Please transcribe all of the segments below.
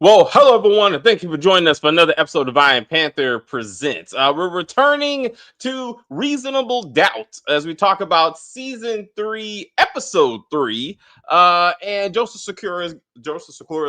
Well, hello everyone, and thank you for joining us for another episode of Iron Panther Presents. We're returning to Reasonable Doubt as we talk about season 3, episode 3. And Joseph Sakura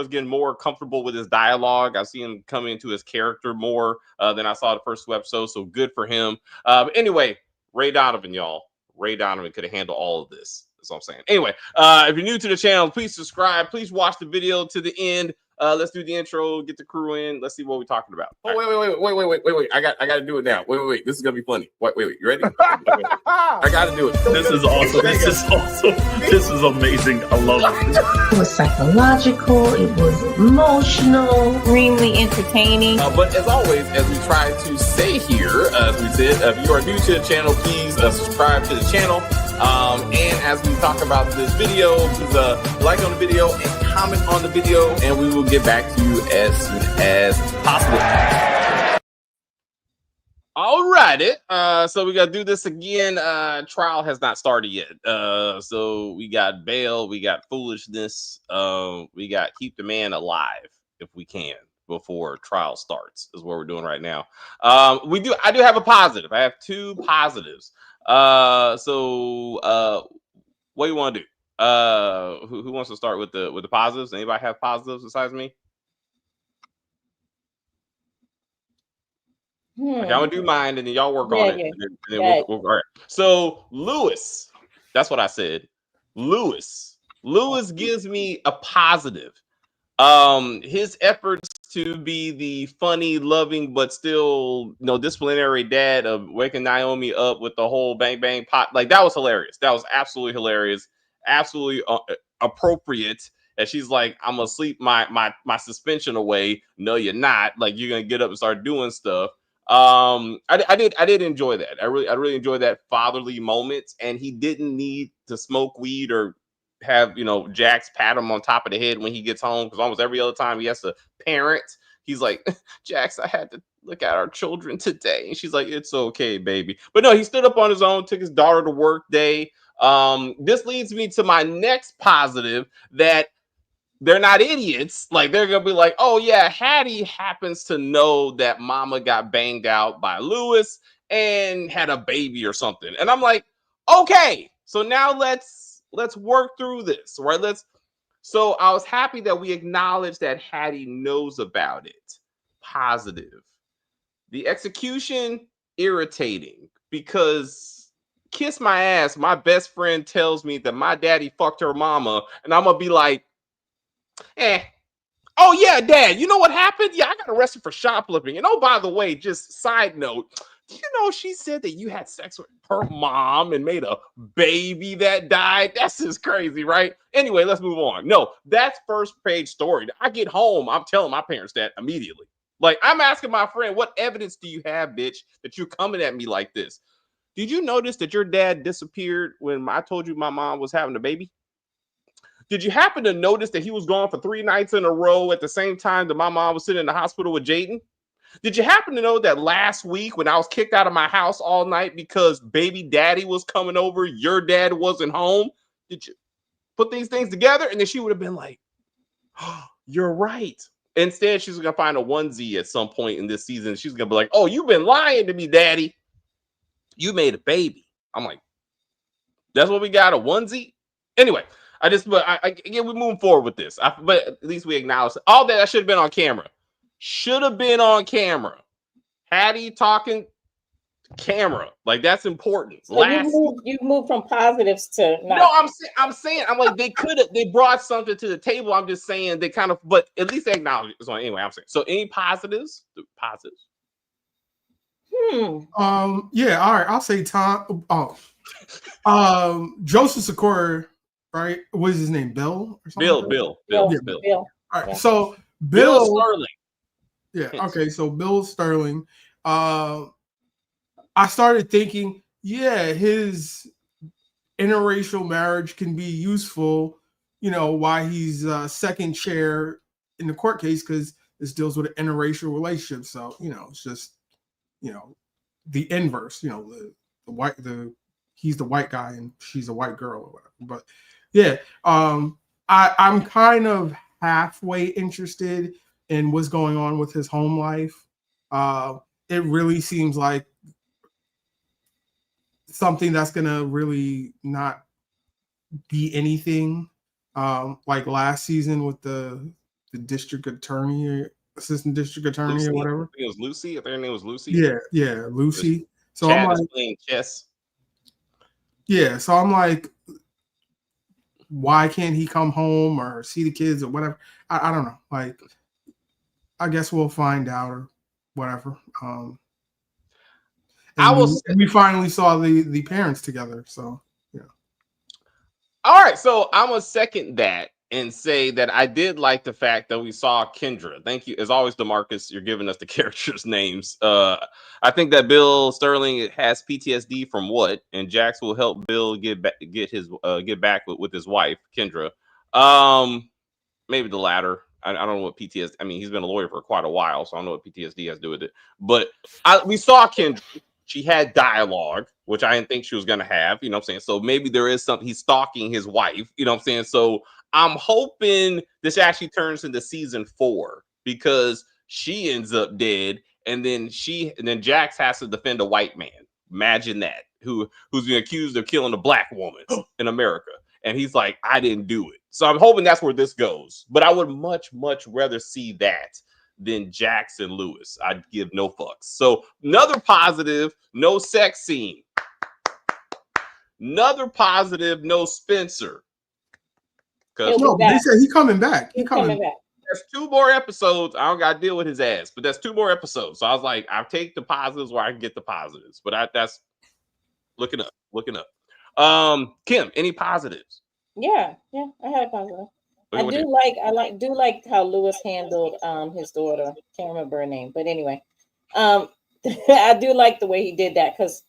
is getting more comfortable with his dialogue. I see him coming into his character more than I saw the first two episodes, so good for him. But anyway, Ray Donovan, y'all. Ray Donovan could have handled all of this. That's what I'm saying. Anyway, if you're new to the channel, please subscribe. Please watch the video to the end. Let's do the intro, get the crew in. Let's see what we're talking about. Oh, wait. I got to do it now. Wait. This is going to be funny. Wait. You ready? I got to do it. This is awesome. This is amazing. I love it. It was psychological. It was emotional. Extremely entertaining. But as always, as we try to say here, as we said, if you are new to the channel, please subscribe to the channel. And as we talk about this video, please like on the video and comment on the video, and we will get back to you as soon as possible. All righty. So we got to do this again. Trial has not started yet. So we got bail, we got foolishness, we got keep the man alive if we can before trial starts is what we're doing right now. I do have a positive. I have two positives. What do you want to do? Who wants to start with the positives? Anybody have positives besides me? Okay, I'm gonna do mine, and then y'all work on it. And then we'll all right. So Lewis, that's what I said. Lewis gives me a positive. His efforts to be the funny, loving, but still disciplinary dad of waking Naomi up with the whole bang bang pot, like that was hilarious. That was absolutely hilarious, absolutely appropriate. And she's like, "I'm gonna sleep my suspension away." No, you're not. Like you're gonna get up and start doing stuff. I did enjoy that. I really enjoyed that fatherly moment, and he didn't need to smoke weed or have Jax pat him on top of the head when he gets home, because almost every other time he has to parent, he's like, Jax, I had to look at our children today, and she's like, it's okay, baby. But no, he stood up on his own, took his daughter to work day. This leads me to my next positive, that they're not idiots. Like they're gonna be like, oh yeah, Hattie happens to know that mama got banged out by Lewis and had a baby or something. And I'm like, okay, so now let's work through this, right? So I was happy that we acknowledged that Hattie knows about it. Positive. The execution, irritating, because kiss my ass, my best friend tells me that my daddy fucked her mama, and I'm gonna be like, oh yeah, Dad, you know what happened? Yeah, I got arrested for shoplifting. And oh, by the way, just side note, she said that you had sex with her mom and made a baby that died. That's just crazy, right? Anyway, let's move on. No, that's first page story. I get home, I'm telling my parents that immediately. Like, I'm asking my friend, what evidence do you have, bitch, that you're coming at me like this? Did you notice that your dad disappeared when I told you my mom was having a baby? Did you happen to notice that he was gone for 3 nights in a row at the same time that my mom was sitting in the hospital with Jaden? Did you happen to know that last week when I was kicked out of my house all night because baby daddy was coming over, your dad wasn't home? Did you put these things together? And then she would have been like, oh, you're right. Instead, she's going to find a onesie at some point in this season. She's going to be like, oh, you've been lying to me, daddy. You made a baby. I'm like, that's what we got, a onesie? Anyway. We're moving forward with this. But at least we acknowledge all that. I should have been on camera. Should have been on camera. Hattie talking camera, like that's important. So you moved from positives to not. No, I'm saying I'm like they brought something to the table. I'm just saying they kind of, but at least they acknowledge it. So anyway, I'm saying, so any positives? Positives. Yeah. All right. I'll say Tom. Joseph Sakura. Right? What is his name? Bill? Or something? Bill. All right. Yeah. So Bill Sterling. Yeah. Okay. So Bill Sterling. I started thinking, his interracial marriage can be useful. Why he's second chair in the court case, because this deals with an interracial relationship. So it's just the inverse. He's the white guy and she's a white girl or whatever. But I'm kind of halfway interested and what's going on with his home life. It really seems like something that's gonna really not be anything like last season with the district attorney or assistant district attorney Lucy, or whatever. I think it was Lucy. I think her name was Lucy. Yeah, Lucy. So Chad I'm like, is playing chess. Yeah, so I'm like, why can't he come home or see the kids or whatever? I don't know. Like, I guess we'll find out or whatever. We finally saw the parents together. So yeah. All right, so I'm gonna second that and say that I did like the fact that we saw Kendra. Thank you, as always, DeMarcus. You're giving us the characters' names. I think that Bill Sterling has PTSD from what, and Jax will help Bill get back with his wife Kendra. Maybe the latter. I don't know what PTSD. I mean, he's been a lawyer for quite a while, so I don't know what PTSD has to do with it. But we saw Kendra. She had dialogue, which I didn't think she was going to have. You know what I'm saying? So maybe there is something. He's stalking his wife. You know what I'm saying? So I'm hoping this actually turns into season 4 because she ends up dead, and then Jax has to defend a white man. Imagine that. Who's been accused of killing a black woman in America. And he's like, I didn't do it. So I'm hoping that's where this goes. But I would much, much rather see that than Jax and Lewis. I'd give no fucks. So another positive, no sex scene. Another positive, no Spencer. No, they said he's coming back. He's coming back. There's 2 more episodes. I don't got to deal with his ass, but that's 2 more episodes. So I was like, I'll take the positives where I can get the positives. But that's looking up. Kim, any positives? Yeah, I had a positive. I do like how Lewis handled his daughter. Can't remember her name, but anyway, I do like the way he did that because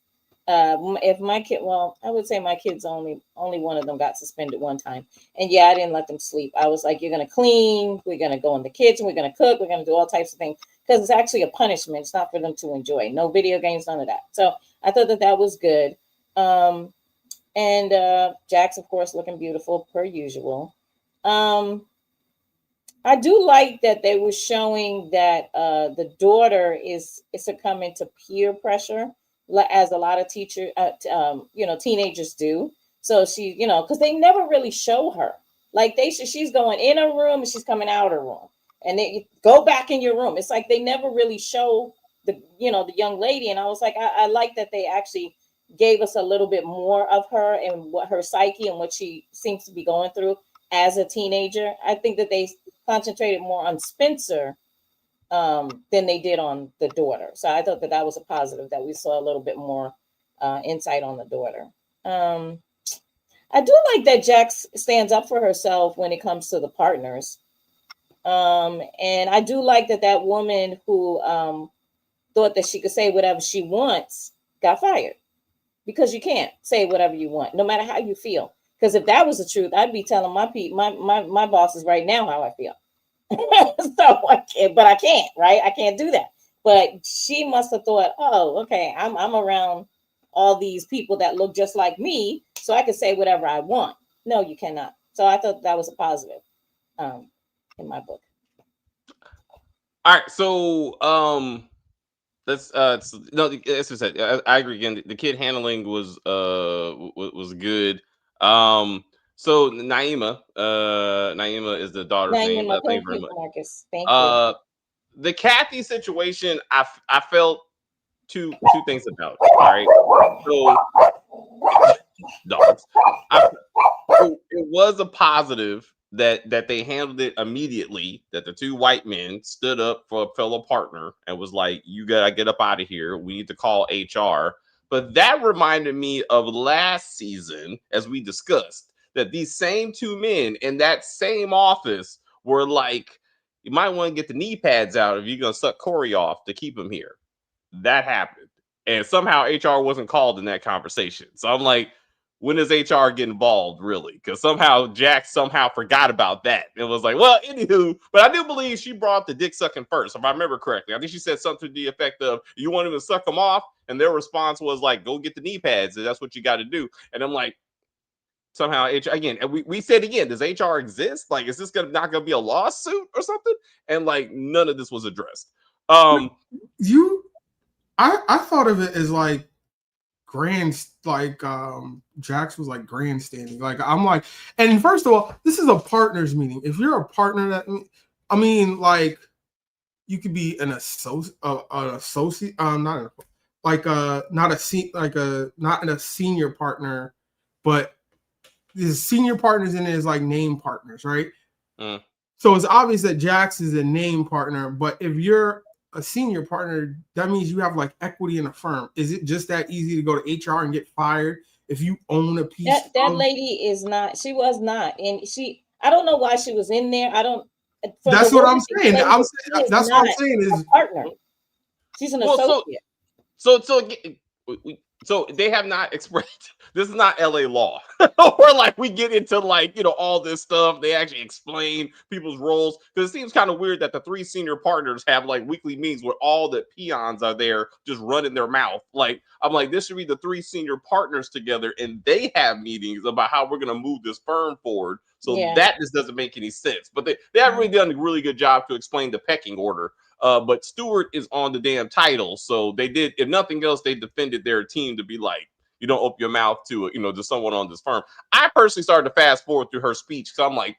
if my kid, well, I would say my kids only one of them got suspended one time, and yeah, I didn't let them sleep. I was like, you're gonna clean, we're gonna go in the kitchen, we're gonna cook, we're gonna do all types of things because it's actually a punishment. It's not for them to enjoy. No video games, none of that. So I thought that was good. And Jax, of course, looking beautiful per usual. I do like that they were showing that the daughter is succumbing to peer pressure, as a lot of teenagers do. So she, because they never really show her. Like she's going in a room and she's coming out of her room, and they go back in your room. It's like they never really show the young lady. And I was like, I like that they actually gave us a little bit more of her and what her psyche and what she seems to be going through as a teenager. I think that they concentrated more on Spencer than they did on the daughter. So I thought that was a positive, that we saw a little bit more insight on the daughter. I do like that Jax stands up for herself when it comes to the partners. And I do like that woman who thought that she could say whatever she wants got fired. Because you can't say whatever you want, no matter how you feel. Because if that was the truth, I'd be telling my bosses right now how I feel. So I can't, right? I can't do that. But she must have thought, oh, okay, I'm around all these people that look just like me, so I can say whatever I want. No, you cannot. So I thought that was a positive in my book. All right, so that's no, as I said, I agree again. The kid handling was good. So Naima is the daughter's name. Thank you very much, Marcus. Thank you. The Kathy situation, I felt two things about it. All right, so dogs. It was a positive that they handled it immediately, that the 2 white men stood up for a fellow partner and was like, you gotta get up out of here, we need to call HR. But that reminded me of last season, as we discussed, that these same 2 men in that same office were like, you might want to get the knee pads out if you're gonna suck Corey off to keep him here. That happened, and somehow HR wasn't called in that conversation. So I'm like, when does HR get involved, really? Because somehow Jax forgot about that. It was like, well, anywho, but I do believe she brought the dick sucking first, if I remember correctly. I think she said something to the effect of, you want him to suck them off? And their response was like, go get the knee pads. And that's what you got to do. And I'm like, somehow HR again, and we said again, does HR exist? Like, is this not gonna be a lawsuit or something? And like none of this was addressed. I thought of it as like Jax was like grandstanding. Like I'm like, and first of all, this is a partners meeting. If you're a partner, like you could be an associate, not a senior partner, but the senior partners in it is like name partners, right? So it's obvious that Jax is a name partner, but if you're a senior partner, that means you have like equity in a firm. Is it just that easy to go to HR and get fired if you own a piece? That lady is not. She was not, and I don't know why she was in there. I don't. That's what I'm saying. That's what I'm saying is partner. She's an associate. So they have not expressed. This is not LA law, where like we get into like all this stuff. They actually explain people's roles, because it seems kind of weird that the 3 senior partners have like weekly meetings where all the peons are there just running their mouth. Like I'm like, this should be the 3 senior partners together, and they have meetings about how we're gonna move this firm forward. So that just doesn't make any sense. But they haven't really done a really good job to explain the pecking order. But Stewart is on the damn title, so they did. If nothing else, they defended their team to be like, you don't open your mouth to to someone on this firm. I personally started to fast forward through her speech because I'm like,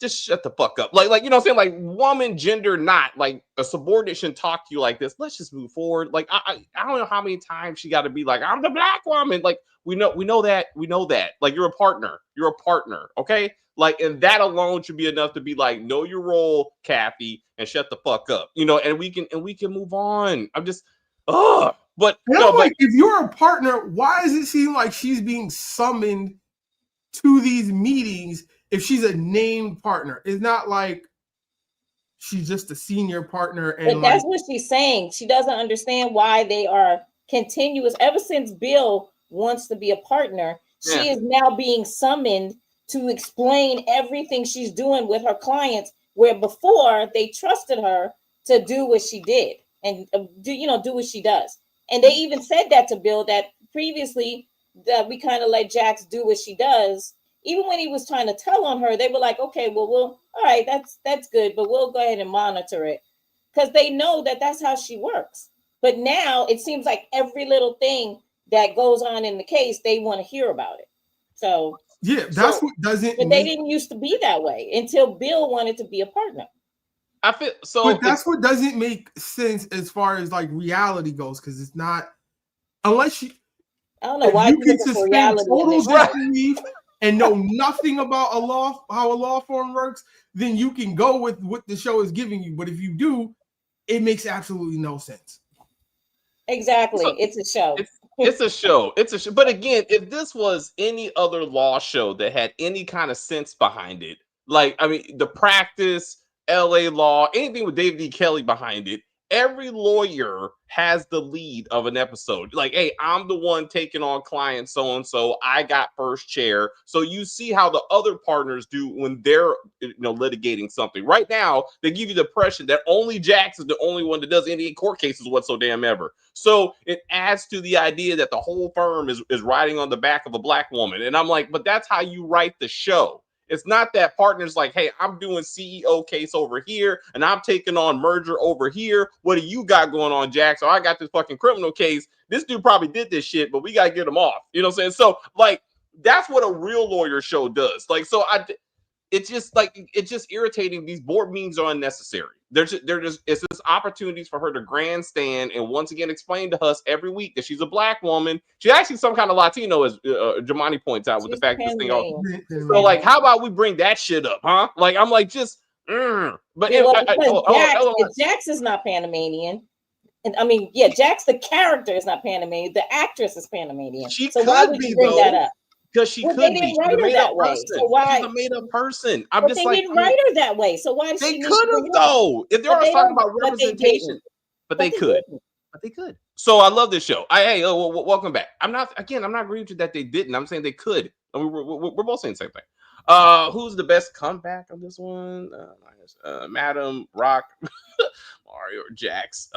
just shut the fuck up. Like what I'm saying, like woman, gender, not like a subordinate shouldn't talk to you like this. Let's just move forward. Like I don't know how many times she got to be like, I'm the black woman. Like we know that. Like you're a partner. Okay. Like, and that alone should be enough to be like, know your role, Kathy, and shut the fuck up. And we can move on. I'm just, but if you're a partner, why does it seem like she's being summoned to these meetings if she's a named partner? It's not like she's just a senior partner. And that's what she's saying. She doesn't understand why they are continuous. Ever since Bill wants to be a partner, she is now being summoned to explain everything she's doing with her clients, where before they trusted her to do what she did and do what she does. And they even said that to Bill, that previously that we kind of let Jax do what she does. Even when he was trying to tell on her, they were like, okay, well, all right, that's good, but we'll go ahead and monitor it, because they know that that's how she works. But now it seems like every little thing that goes on in the case, they want to hear about it. So that's what doesn't. But they didn't used to be that way until Bill wanted to be a partner. I feel so. But that's what doesn't make sense as far as like reality goes, because it's not unless you. I don't know why you can suspend total disbelief and know nothing about how a law firm works. Then you can go with what the show is giving you. But if you do, it makes absolutely no sense. Exactly, it's a show. It's a show. But again, if this was any other law show that had any kind of sense behind it, like, I mean, The Practice, LA Law, anything with David E. Kelly behind it, every lawyer has the lead of an episode. Like, hey, I'm the one taking on client so-and-so. I got first chair. So you see how the other partners do when they're litigating something. Right now, they give you the impression that only Jax is the only one that does any court cases whatsoever. So it adds to the idea that the whole firm is riding on the back of a black woman. And I'm like, but that's how you write the show. It's not that partners like, hey, I'm doing CEO case over here and I'm taking on merger over here. What do you got going on, Jax? I got this fucking criminal case. This dude probably did this shit, but we got to get him off. You know what I'm saying? So like, that's what a real lawyer show does. Like, so it's just irritating. These board meetings are unnecessary. It's just opportunities for her to grandstand and once again explain to us every week that she's a black woman. She's actually some kind of Latino, as Jamani points out, with the fact that this thing. So like, how about we bring that shit up, huh? Like, I'm like, just. But Jax is not Panamanian. And I mean, Jax, the character is not Panamanian. The actress is Panamanian. So why would you bring that up? Because she could be. She's a made-up person. So why? She's a made-up person. They didn't write her that way. So why? They could have though. If they were talking about representation, but they could. So I love this show. Welcome back. I'm not agreeing with you that they didn't. I'm saying they could. I mean, we're both saying the same thing. Who's the best comeback of this one? Madam, Rock, Mario, or Jax?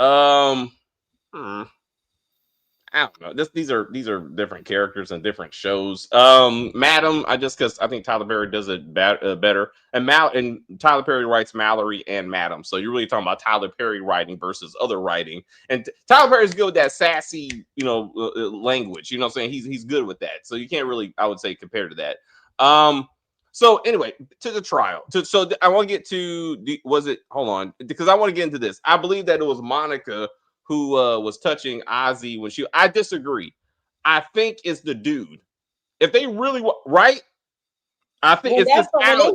I don't know. These are different characters and different shows. Madam, because I think Tyler Perry does it better, and Tyler Perry writes Mallory and Madam. So you're really talking about Tyler Perry writing versus other writing, and Tyler Perry's good with that sassy, language. You know what I'm saying? He's good with that. So you can't really, I would say, compare to that. So anyway, to the trial. So I want to get to hold on, because I want to get into this. I believe that it was Monica who was touching Ozzy when I disagree. I think it's the dude. If they really right, I think it's this Alex.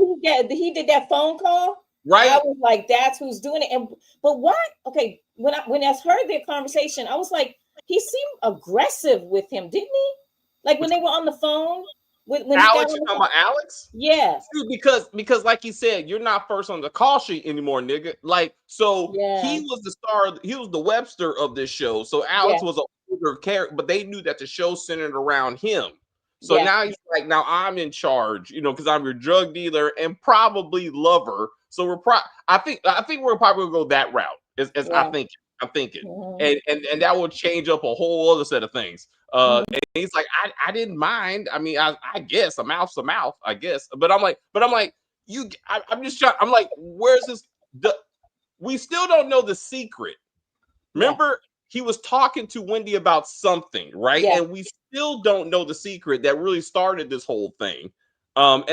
He did that phone call, right? I was like, that's who's doing it. But what? Okay, when I heard their conversation, I was like, he seemed aggressive with him, didn't he? Like when they were on the phone. When Alex, you're talking about Alex? Yeah. Because like he said, you're not first on the call sheet anymore, nigga. Like, so he was the star, he was the Webster of this show. So Alex was an older character, but they knew that the show centered around him. So now he's like, now I'm in charge, because I'm your drug dealer and probably lover. So I think we're probably gonna go that route. I'm thinking. Mm-hmm. And that will change up a whole other set of things. And he's like, I didn't mind. I mean, I guess a mouth's a mouth, I guess. But I'm like, I'm just trying. I'm like, where's this? We still don't know the secret. Remember, he was talking to Wendy about something, right? Yeah. And we still don't know the secret that really started this whole thing. And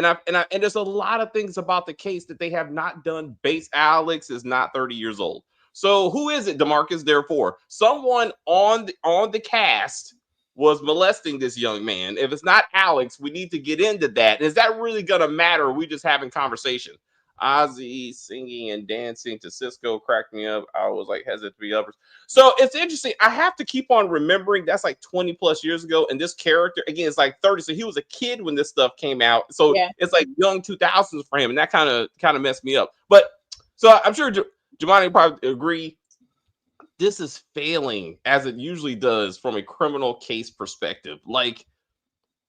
there's a lot of things about the case that they have not done. Alex is not 30 years old. So who is it, DeMarcus? Therefore, someone on the cast was molesting this young man. If it's not Alex, we need to get into that. Is that really gonna matter? Or are we just having conversation? Ozzy singing and dancing to Cisco cracked me up. I was like hesitant to be uppers. So it's interesting. I have to keep on remembering that's like 20 plus years ago. And this character, again, it's like 30. So he was a kid when this stuff came out. So it's like young 2000s for him. And that kind of messed me up. But so I'm sure Jemani probably agree. This is failing as it usually does from a criminal case perspective. Like,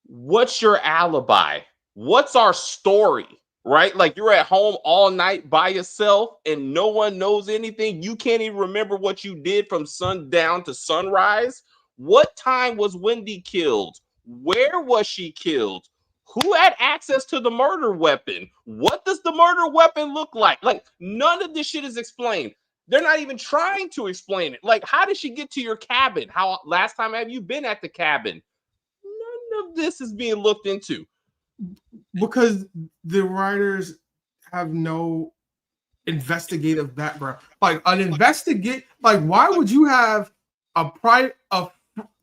what's your alibi? What's our story? Right? Like you're at home all night by yourself and no one knows anything. You can't even remember what you did from sundown to sunrise. What time was Wendy killed? Where was she killed? Who had access to the murder weapon? What does the murder weapon look like? Like none of this shit is explained. They're not even trying to explain it. Like, how did she get to your cabin? How last time have you been at the cabin? None of this is being looked into. Because the writers have no investigative background. Like why would you have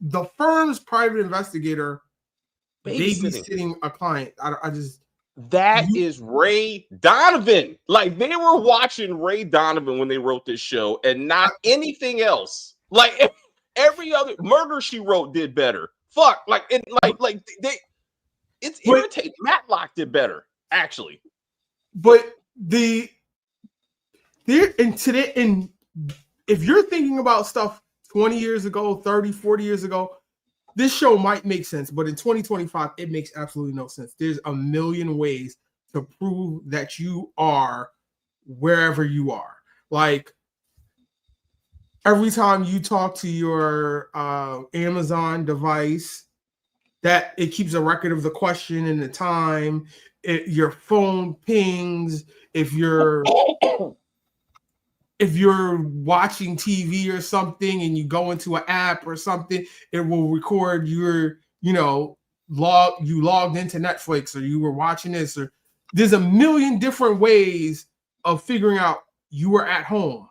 the firm's private investigator babysitting a client? Is Ray Donovan. Like they were watching Ray Donovan when they wrote this show and not anything else. Like every other Murder She Wrote did better. It's irritating. Matlock did better, actually. But if you're thinking about stuff 20 years ago, 30, 40 years ago, this show might make sense, but in 2025, it makes absolutely no sense. There's a million ways to prove that you are wherever you are. Like every time you talk to your Amazon device, that it keeps a record of the question and the time. Your phone pings. If you're watching TV or something and you go into an app or something, it will record your, you logged into Netflix or you were watching this. Or there's a million different ways of figuring out you were at home.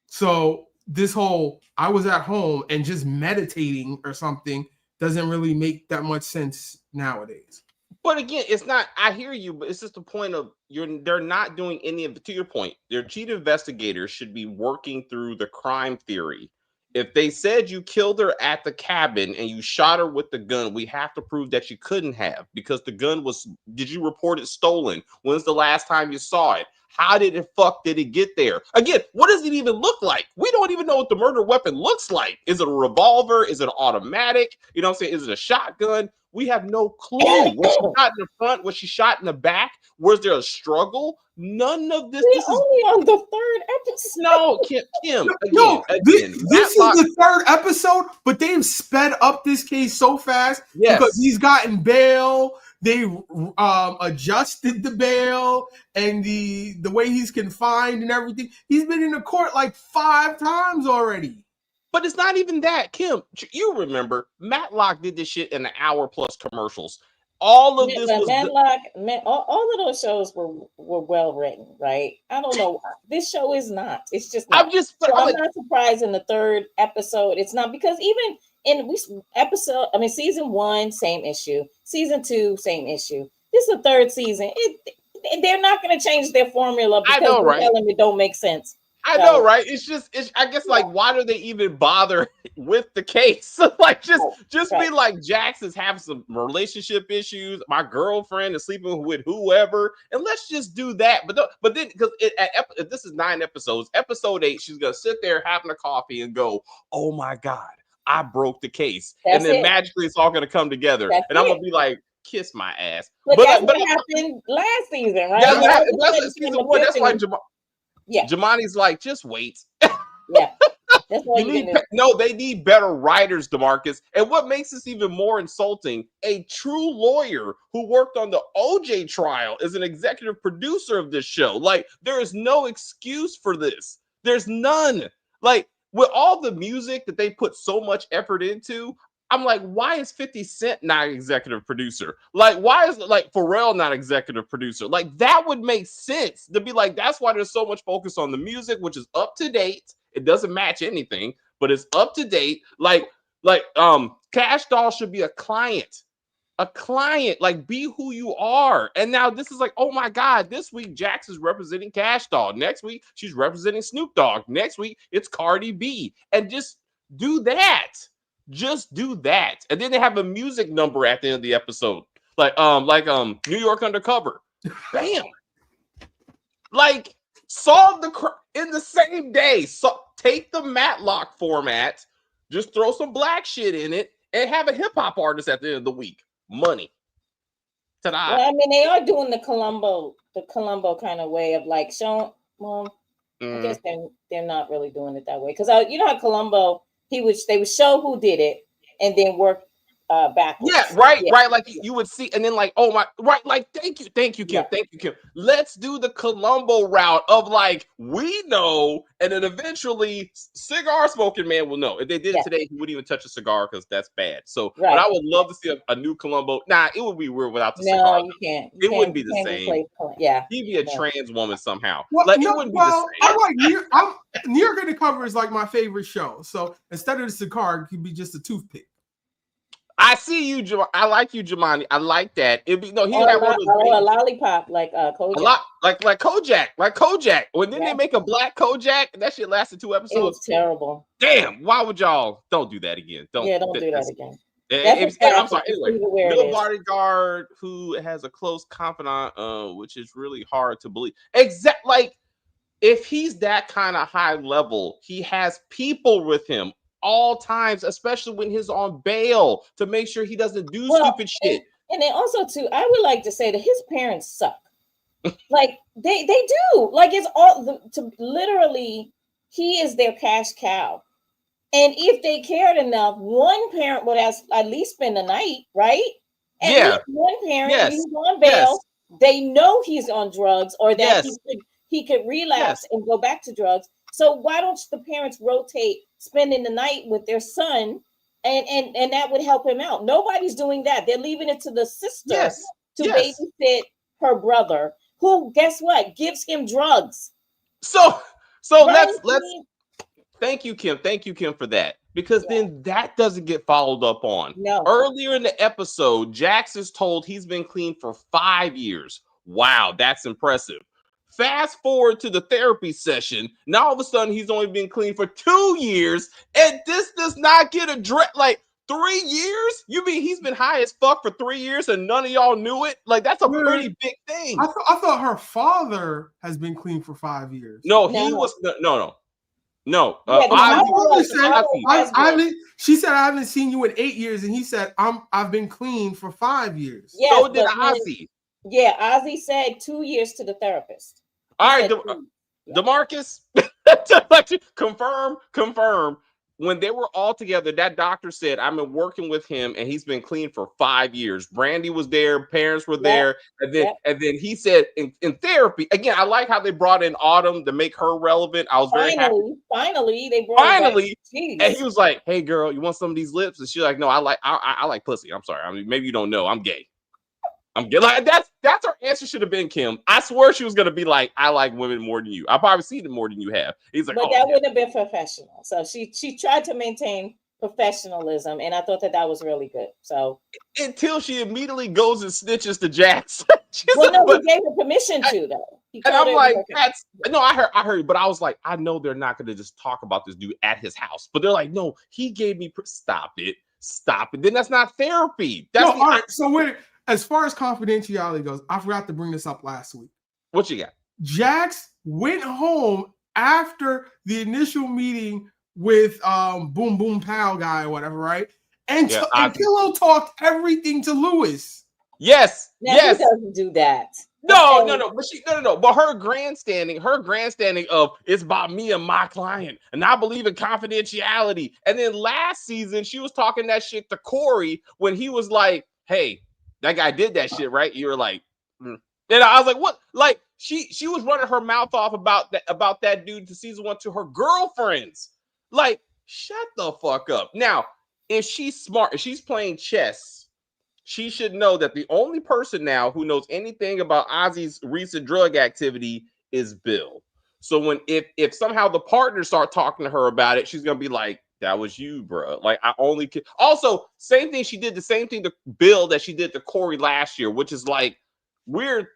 So this whole I was at home and just meditating or something doesn't really make that much sense nowadays. But again, it's not, I hear you, but it's just the point of they're not doing any of, to your point, their chief investigators should be working through the crime theory. If they said you killed her at the cabin and you shot her with the gun, we have to prove that you couldn't have, because the gun did you report it stolen? When's the last time you saw it? How did it get there? Again, what does it even look like? We don't even know what the murder weapon looks like. Is it a revolver? Is it an automatic? You know what I'm saying? Is it a shotgun? We have no clue. Was she shot in the front? Was she shot in the back? Was there a struggle? None of this. We're only on the 3rd episode. No, Kim. This is the 3rd episode, but they've sped up this case so fast because he's gotten bail. They adjusted the bail and the way he's confined and everything. He's been in the court like 5 times already. But it's not even that, Kim. You remember Matlock did this shit in an hour plus commercials. All of this was Matlock. All of those shows were well written, right? I don't know. This show is not. It's just not. I'm not surprised in the 3rd episode. It's not, because even in season 1, same issue. Season 2, same issue. This is the 3rd season. They're not going to change their formula because they're telling it don't make sense. I know, right? I guess, like, why do they even bother with the case? Like, just be like, Jax is having some relationship issues. My girlfriend is sleeping with whoever, and let's just do that. But then, because this is 9 episodes, episode 8, she's gonna sit there having a coffee and go, "Oh my God, I broke the case," and then magically it's all gonna come together, and I'm gonna be like, "Kiss my ass." But that's what happened last season, right? That's season 1. That's why Jamani's like, just wait. Yeah. That's what they need better writers, DeMarcus. And what makes this even more insulting, a true lawyer who worked on the OJ trial is an executive producer of this show. Like, there is no excuse for this. There's none. Like, with all the music that they put so much effort into, I'm like, why is 50 Cent not executive producer? Like, why is Pharrell not executive producer? Like, that would make sense to be like, that's why there's so much focus on the music, which is up to date. It doesn't match anything, but it's up to date. Like Cash Doll should be a client, like, be who you are. And now this is like, oh my God, this week Jax is representing Cash Doll. Next week, she's representing Snoop Dogg. Next week, it's Cardi B. And just do that. Just do that. And then they have a music number at the end of the episode. Like New York Undercover. Bam. Like, solve in the same day. So take the Matlock format, just throw some black shit in it, and have a hip-hop artist at the end of the week. Money. Ta-da. Well, I mean, they are doing the Columbo kind of way of like showing. Well, I guess they're not really doing it that way, because you know how Columbo, they would show who did it and then work backwards. Yeah, right. Like, you would see, and then like, oh my, right. Like, thank you, Kim. Yeah. Thank you, Kim. Let's do the Columbo route of like, we know, and then eventually cigar smoking man will know. If they did it today, he wouldn't even touch a cigar because that's bad. So, but I would love to see a new Columbo. Nah, it would be weird without the cigar. No, you can't. It wouldn't be the same. He'd be a trans woman somehow. Well, it wouldn't be the same. I like New York Undercover is like my favorite show. So instead of the cigar, it could be just a toothpick. I see you, I like you, Jamani. I like that. He had one of those a lollipop like Kojak. Like Kojak. When didn't they make a black Kojak? That shit lasted 2 episodes. It was terrible. Damn, why would y'all don't do that again? Don't do that again. I'm sorry. Anyway, Bill Bodyguard, who has a close confidant, which is really hard to believe. Like, if he's that kind of high level, he has people with him all times, especially when he's on bail, to make sure he doesn't do stupid shit. And then also too, I would like to say that his parents suck. Like they do. Like, it's all literally, he is their cash cow. And if they cared enough, one parent would at least spend the night, right? And one parent, he's on bail. They know he's on drugs, or that he could relapse and go back to drugs. So why don't the parents rotate spending the night with their son, and that would help him out? Nobody's doing that. They're leaving it to the sister to babysit her brother, who, guess what, gives him drugs. So let's thank you, Kim. Thank you, Kim, for that. Because then that doesn't get followed up on. No. Earlier in the episode, Jax is told he's been clean for 5 years. Wow, that's impressive. Fast forward to the therapy session. Now all of a sudden he's only been clean for 2 years, and this does not get addressed. Like, 3 years? You mean he's been high as fuck for 3 years and none of y'all knew it? Like, that's a pretty big thing. I thought her father has been clean for 5 years. No, he was no. No, she said I haven't seen you in 8 years, and he said I've been clean for 5 years. Yes, so did Ozzy. Ozzy said 2 years to the therapist. All right, DeMarcus, confirm. When they were all together, that doctor said, I've been working with him and he's been clean for 5 years. Brandy was there, parents were there. And then he said in therapy, again, I like how they brought in Autumn to make her relevant. I was very happy. Finally, they brought finally. And he was like, hey girl, you want some of these lips? And she's like, no, I like pussy. I'm sorry. I mean, maybe you don't know. I'm gay. Like that's her answer should have been, Kim. I swear she was gonna be like, I like women more than you. I've probably seen it more than you have. He's like, but that wouldn't have been professional. So she tried to maintain professionalism, and I thought that was really good. So until she immediately goes and snitches to Jax. He gave her permission to though. And I'm like, I heard, but I was like, I know they're not gonna just talk about this dude at his house, but they're like, no, he gave me. Stop it. Then that's not therapy. That's all right. So wait. As far as confidentiality goes, I forgot to bring this up last week. What you got? Jax went home after the initial meeting with Boom Boom Pow guy or whatever, right? And Pillow talked everything to Lewis. Yes. Now, he doesn't do that. No. But her grandstanding of it's about me and my client, and I believe in confidentiality. And then last season, she was talking that shit to Corey when he was like, hey, that guy did that shit, right? You were like, And I was like, what? Like she was running her mouth off about that dude to season 1 to her girlfriends. Like, shut the fuck up. Now, if she's smart, if she's playing chess, she should know that the only person now who knows anything about Ozzy's recent drug activity is Bill. So if somehow the partners start talking to her about it, she's gonna be like, that was you, bro. Like, I only can. Also, same thing. She did the same thing to Bill that she did to Corey last year, which is like, we're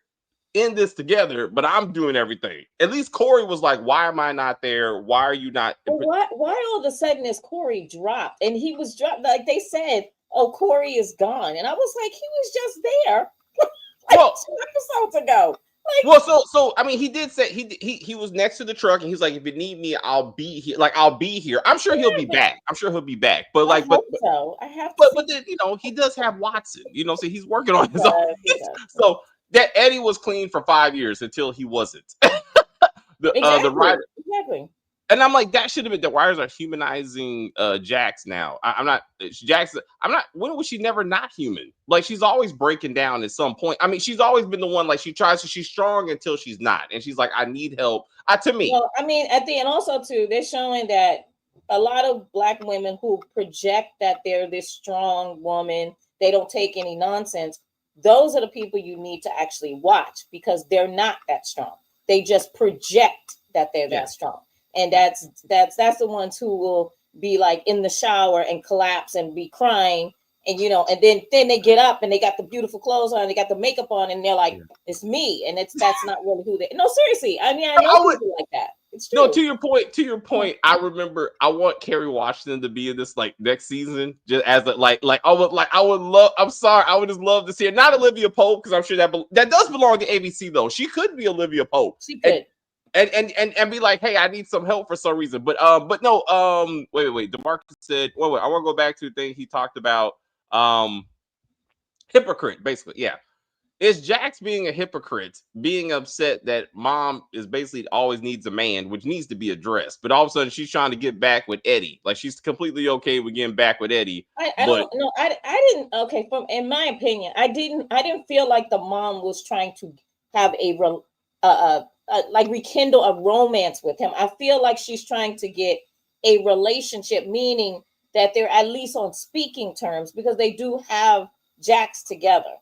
in this together, but I'm doing everything. At least Corey was like, why am I not there? Why are you not? Why all of a sudden is Corey dropped? And he was dropped. Like they said, oh, Corey is gone. And I was like, he was just there like 2 episodes ago. Well, so I mean, he did say he was next to the truck, and he's like, if you need me, I'll be here. Like, I'll be here. I'm sure he'll be back. But like, but then he does have Watson. So he's working on his own. So that Eddie was clean for 5 years until he wasn't. The writer, exactly. And I'm like, that should have been. The writers are humanizing Jax now. I'm not. When was she never not human? Like, she's always breaking down at some point. I mean, she's always been the one. Like, she's strong until she's not, and she's like, I need help. To me, well, I mean, at the end also too, they're showing that a lot of Black women who project that they're this strong woman, they don't take any nonsense. Those are the people you need to actually watch because they're not that strong. They just project that they're that strong. And that's the ones who will be like in the shower and collapse and be crying, and and then they get up and they got the beautiful clothes on, they got the makeup on, and they're like, it's me, and that's not really who they. No, seriously, I mean, I know people like that. It's true. No, to your point, I remember I want Kerry Washington to be in this like next season, just as I would love. I'm sorry, I would just love to see it. Not Olivia Pope, because I'm sure that does belong to ABC though. She could be Olivia Pope. She could. And be like, hey, I need some help for some reason. But no, wait. DeMarcus said, wait, I want to go back to the thing he talked about. Hypocrite, basically. Yeah. Is Jax being a hypocrite, being upset that mom is basically always needs a man, which needs to be addressed, but all of a sudden she's trying to get back with Eddie. Like, she's completely okay with getting back with Eddie. I don't know. I didn't. Okay, in my opinion, I didn't feel like the mom was trying to have like rekindle a romance with him. I feel like she's trying to get a relationship, meaning that they're at least on speaking terms, because they do have Jax together.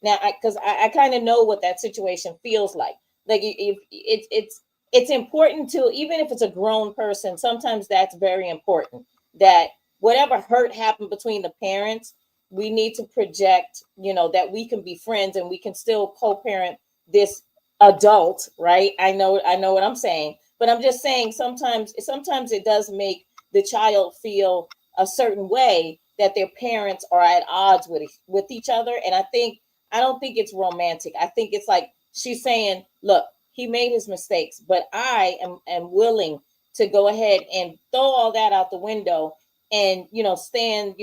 Now, because I kind of know what that situation feels like. Like, if it's important to, even if it's a grown person, sometimes that's very important, that whatever hurt happened between the parents, we need to project, that we can be friends and we can still co-parent this adult, right? I know what I'm saying, but I'm just saying sometimes it does make the child feel a certain way that their parents are at odds with each other. And I don't think it's romantic. I think it's like she's saying, look, he made his mistakes, but I am willing to go ahead and throw all that out the window and, stand,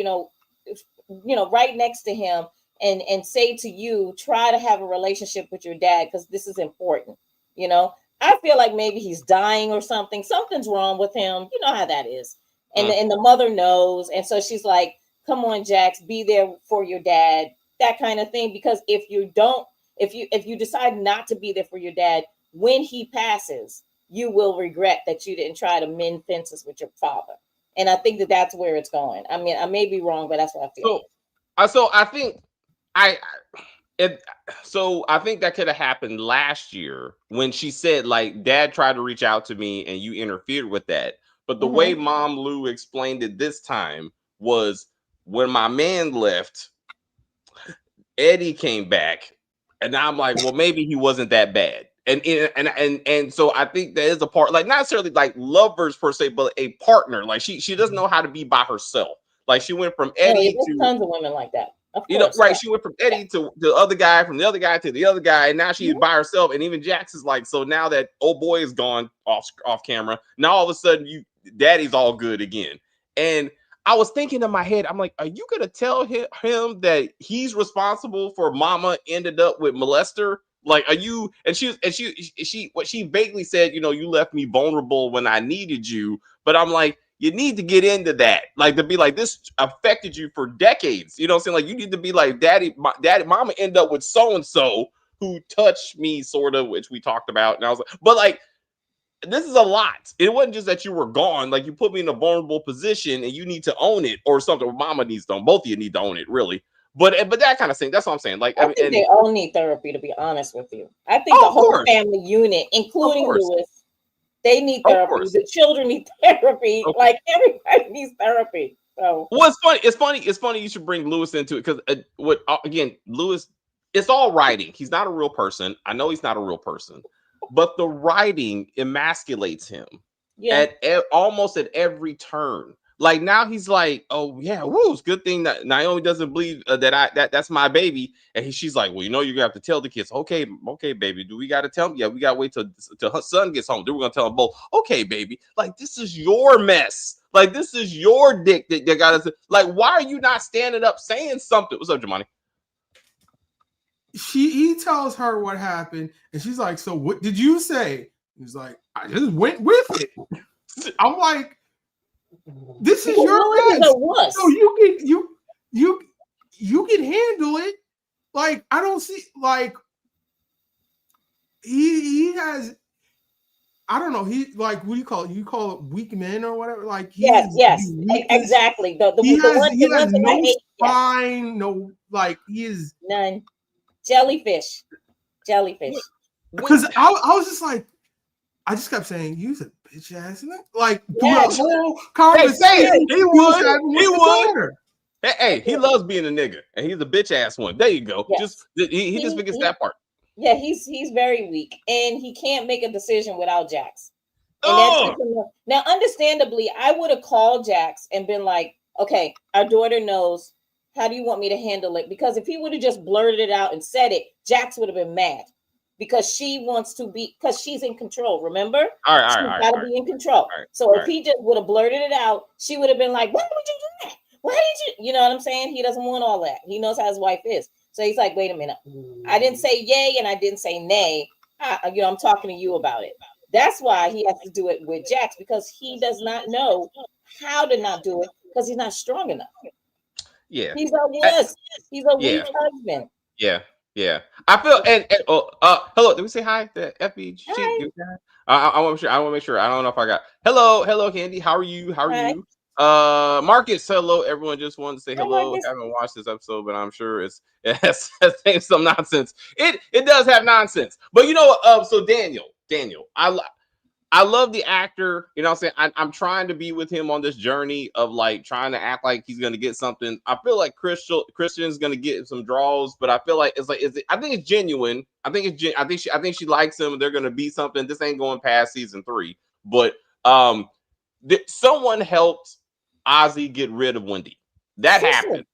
right next to him and say to you, try to have a relationship with your dad because this is important. I feel like maybe he's dying or something. Something's wrong with him. You know how that is. And the mother knows. And so she's like, come on, Jax, be there for your dad, that kind of thing. Because if you decide not to be there for your dad when he passes, you will regret that you didn't try to mend fences with your father. And I think that that's where it's going. I mean, I may be wrong, but that's what I feel. So I think so I think that could have happened last year when she said, like, Dad tried to reach out to me and you interfered with that. But the way Mom Lou explained it this time was when my man left, Eddie came back, and I'm like, well, maybe he wasn't that bad. And so I think there is a part, like, not necessarily like lovers per se, but a partner. Like she doesn't know how to be by herself. Like she went from Eddie to tons of women like that. Right? She went from Eddie to the other guy, from the other guy to the other guy, and now she's by herself. And even Jax is like, so now that old boy is gone off camera, now all of a sudden Daddy's all good again. And I was thinking in my head, I'm like, are you gonna tell him that he's responsible for Mama ended up with molester? Like, are you? And she vaguely said, you left me vulnerable when I needed you. But I'm like, you need to get into that, like, to be like, this affected you for decades. You know what I'm saying? Like, you need to be like, daddy, mama ended up with so-and-so who touched me, sort of, which we talked about. And I was like, but like, this is a lot. It wasn't just that you were gone. Like, you put me in a vulnerable position and you need to own it or something. Mama needs to own. Both of you need to own it, really. But that kind of thing. That's what I'm saying. Like, I think they all need therapy, to be honest with you. I think the whole family unit, including Lewis, they need therapy. The children need therapy. Okay. Like, everybody needs therapy. So, well, it's funny. You should bring Lewis into it because Lewis, it's all writing. He's not a real person. I know he's not a real person, but the writing emasculates him at almost at every turn. Like, now he's like, oh yeah, it's a good thing that Naomi doesn't believe that's my baby. And she's like, well, you're gonna have to tell the kids. Okay, baby. Do we got to tell them? Yeah, we got to wait till her son gets home. Then we're gonna tell them both. Okay, baby. Like, this is your mess. Like, this is your dick that got us. Like, why are you not standing up saying something? What's up, Jamani? He tells her what happened, and she's like, so what did you say? He's like, I just went with it. I'm like, this is your mess. So you can handle it. Like, I don't see, like, he has, I don't know, he, like, what do you call it? You call it weak men or whatever? Like, yes, exactly. He has no spine, no, like, he is none. Jellyfish. Because I was just like, I just kept saying, "You's a bitch ass," like throughout the whole conversation. He would. Hey, he loves being a nigga, and he's a bitch ass one. There you go. Yes. He just forgets that part. Yeah, he's very weak, and he can't make a decision without Jax. And now, understandably, I would have called Jax and been like, "Okay, our daughter knows. How do you want me to handle it?" Because if he would have just blurted it out and said it, Jax would have been mad. Because she wants to be, because she's in control, remember? All right, she's got to be in control. So if he just would have blurted it out, she would have been like, why would you do that? Why did you? You know what I'm saying? He doesn't want all that. He knows how his wife is. So he's like, wait a minute. I didn't say yay and I didn't say nay. I'm talking to you about it. That's why he has to do it with Jax, because he does not know how to not do it because he's not strong enough. Yeah. He's a wuss. He's a weak husband. Yeah. Yeah, I feel hello. Did we say hi to FBG? I want to make sure. I don't know if I got hello, Candy. How are you? You? Marcus, hello. Everyone just wanted to say hello. I haven't watched this episode, but I'm sure it has some nonsense. It does have nonsense, but so Daniel, I love the actor. You know what I'm saying? I'm trying to be with him on this journey of, like, trying to act like he's going to get something. I feel like Christian's going to get some draws, but I feel like I think it's genuine. I think she likes him. They're going to be something. This ain't going past season 3, but someone helped Ozzy get rid of Wendy. That happened.